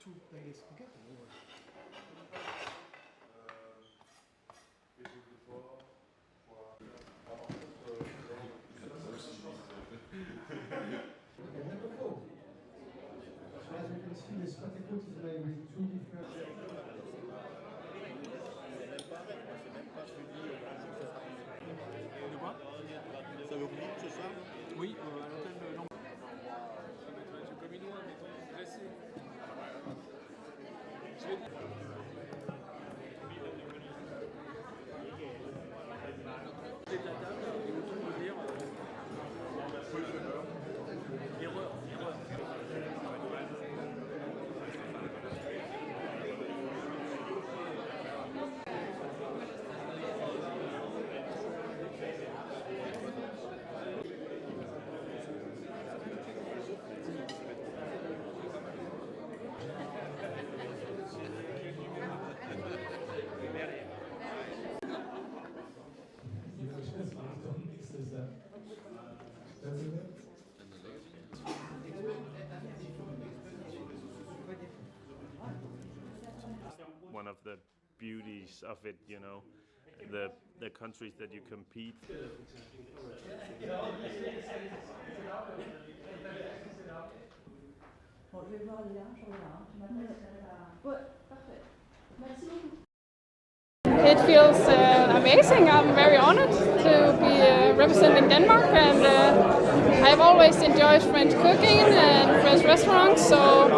two days. Okay. As you can see, this particle is made with two different. De quoi? Ça veut venir ce soir? Oui, à l'hôtel de Lambert. Ça va être comme une oie, mettons, dressée. Je vais dire. C'est de la table et autour de l'air. Erreur. One of the beauties of it, you know, the countries that you compete. It feels amazing. I'm very honored to be representing Denmark, and I've always enjoyed French cooking and French restaurants, so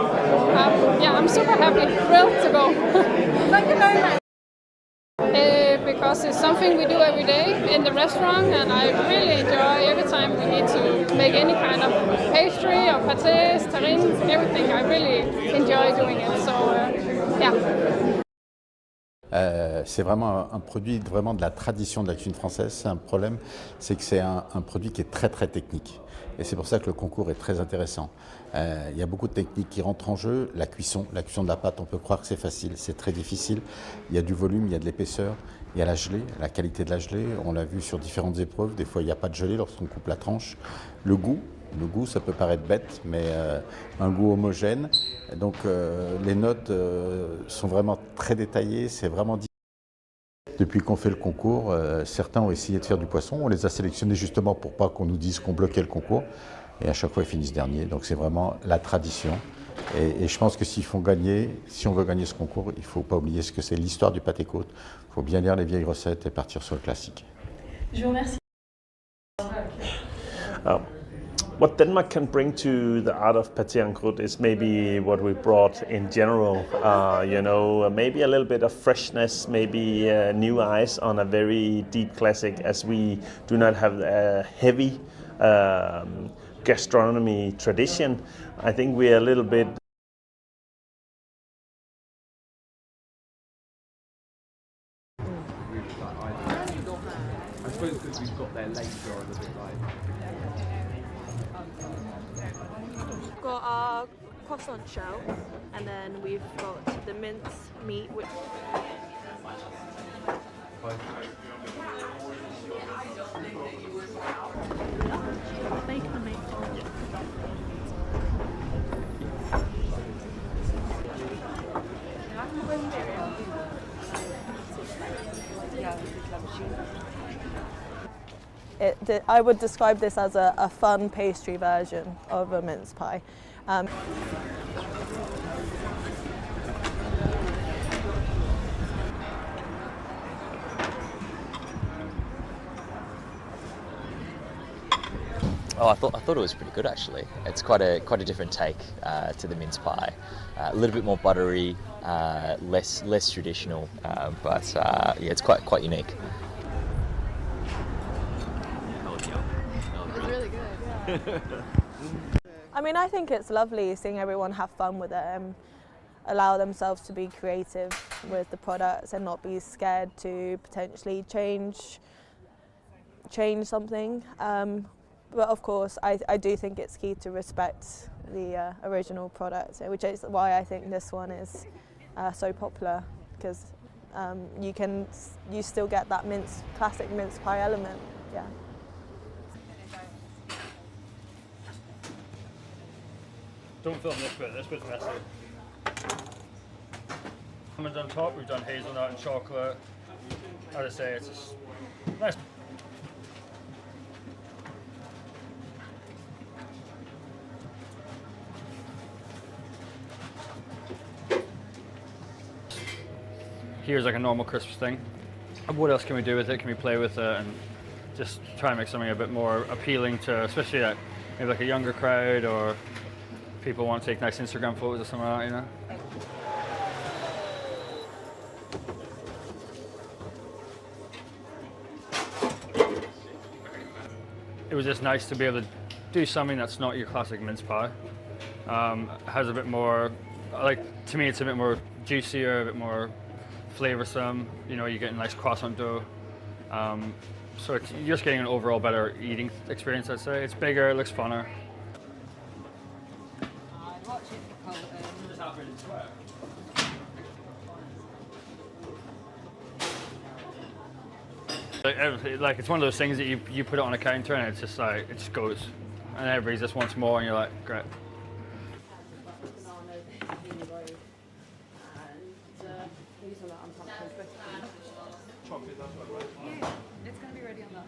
yeah, I'm super happy, thrilled to go. Thank you very much. Because it's something we do every day in the restaurant, and I really enjoy every time we need to make any kind of pastry or pâtés, terrines, everything. I really enjoy doing it, so yeah. C'est vraiment un produit vraiment de la tradition de la cuisine française. C'est un problème, c'est que c'est un produit qui est très technique. Et c'est pour ça que le concours est très intéressant. Il y a beaucoup de techniques qui rentrent en jeu. La cuisson de la pâte, on peut croire que c'est facile, c'est très difficile. Il y a du volume, il y a de l'épaisseur, il y a la gelée, la qualité de la gelée. On l'a vu sur différentes épreuves. Des fois, il n'y a pas de gelée lorsqu'on coupe la tranche. Le goût, ça peut paraître bête, mais un goût homogène. Donc les notes sont vraiment très détaillées, c'est vraiment difficile. Depuis qu'on fait le concours, certains ont essayé de faire du poisson. On les a sélectionnés justement pour pas qu'on nous dise qu'on bloquait le concours. Et à chaque fois, ils finissent dernier. Donc c'est vraiment la tradition. Et je pense que si on veut gagner ce concours, il ne faut pas oublier ce que c'est l'histoire du pâté côte. Il faut bien lire les vieilles recettes et partir sur le classique. Je vous remercie. What Denmark can bring to the art of pâté en croûte is maybe what we brought in general, you know, maybe a little bit of freshness, maybe new eyes on a very deep classic, as we do not have a heavy gastronomy tradition. I think we're a little bit I suppose because we've got their later on a bit like. We've got our croissant shell, and then we've got the mince meat, which bacon meat. I would describe this as a fun pastry version of a mince pie. Oh, I thought it was pretty good actually. It's quite a different take to the mince pie. A little bit more buttery, less traditional, but yeah, it's quite unique. It's really good, yeah. I mean, I think it's lovely seeing everyone have fun with it and allow themselves to be creative with the products and not be scared to potentially change something. But of course, I do think it's key to respect the original product, which is why I think this one is so popular, because you still get that classic mince pie element. Yeah. Don't film this bit the rest of it. Almond on top, we've done hazelnut and chocolate. As I say, it's just nice. Here's like a normal crisps thing. What else can we do with it? Can we play with it and just try and make something a bit more appealing to, especially maybe like a younger crowd, or people want to take nice Instagram photos or something like that, you know? It was just nice to be able to do something that's not your classic mince pie. Has a bit more, to me it's a bit more juicier, a bit more flavoursome. You know, you get a nice croissant dough. So you're just getting an overall better eating experience, I'd say. It's bigger, it looks funner. Like it's one of those things that you put it on a counter and it's just like, it just goes. And everybody just wants more and you're like, great. It's going to be ready on that.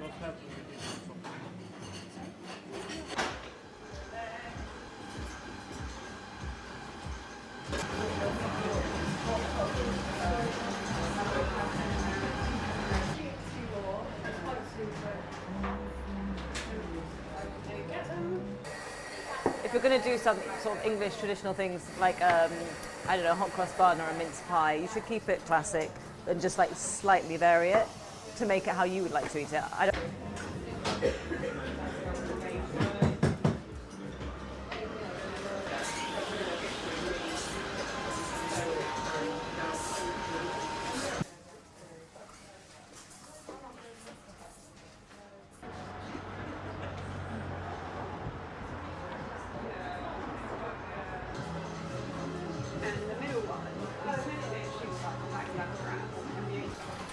If you're going to do some sort of English traditional things like, I don't know, hot cross bun or a mince pie, you should keep it classic and just like slightly vary it to make it how you would like to eat it.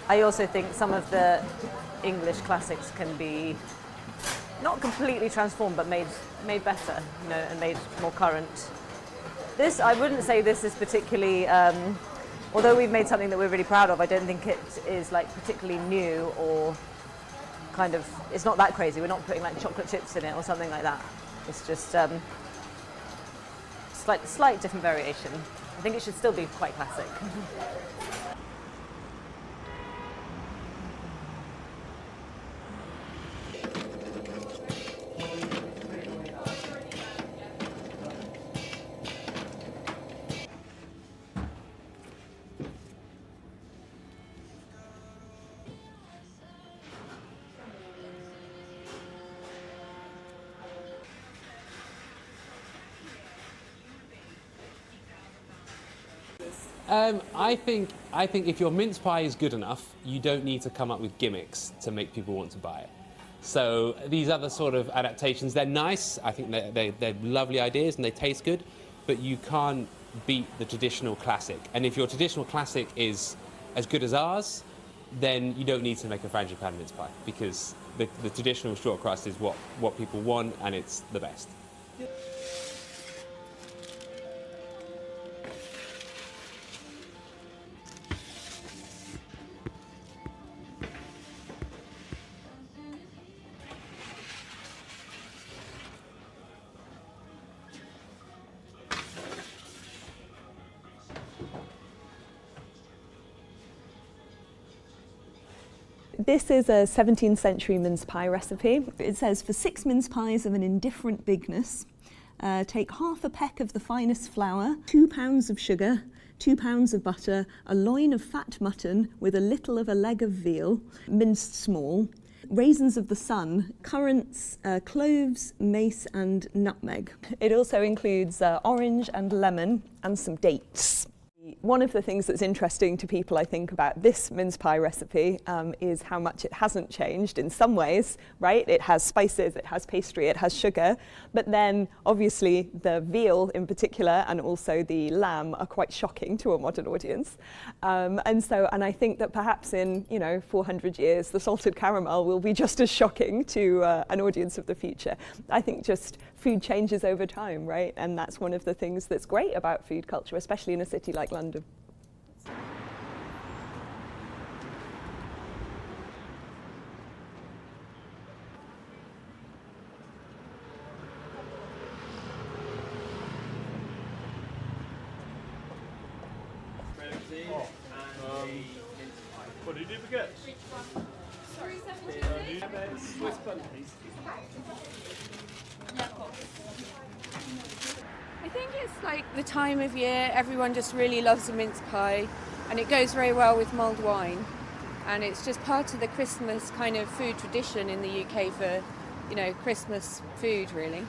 I also think some of the English classics can be not completely transformed, but made better, you know, and made more current. This, I wouldn't say this is particularly, although we've made something that we're really proud of, I don't think it is like particularly new or kind of, it's not that crazy. We're not putting like chocolate chips in it or something like that. It's just slight different variation. I think it should still be quite classic. I think if your mince pie is good enough, you don't need to come up with gimmicks to make people want to buy it. So these other sort of adaptations, they're nice. I think they're lovely ideas and they taste good, but you can't beat the traditional classic. And if your traditional classic is as good as ours, then you don't need to make a frangipane mince pie, because the traditional short crust is what people want, and it's the best. This is a 17th century mince pie recipe. It says, for 6 mince pies of an indifferent bigness, take half a peck of the finest flour, 2 pounds of sugar, 2 pounds of butter, a loin of fat mutton with a little of a leg of veal, minced small, raisins of the sun, currants, cloves, mace and nutmeg. It also includes orange and lemon and some dates. One of the things that's interesting to people, I think, about this mince pie recipe is how much it hasn't changed in some ways, right? It has spices, it has pastry, it has sugar, but then obviously the veal in particular and also the lamb are quite shocking to a modern audience. And I think that perhaps in 400 years, the salted caramel will be just as shocking to an audience of the future. I think just food changes over time, right? And that's one of the things that's great about food culture, especially in a city like London. Two duplicates. Sorry, Swiss bun, please. I think it's like the time of year, everyone just really loves a mince pie, and it goes very well with mulled wine, and it's just part of the Christmas kind of food tradition in the UK for, you know, Christmas food really.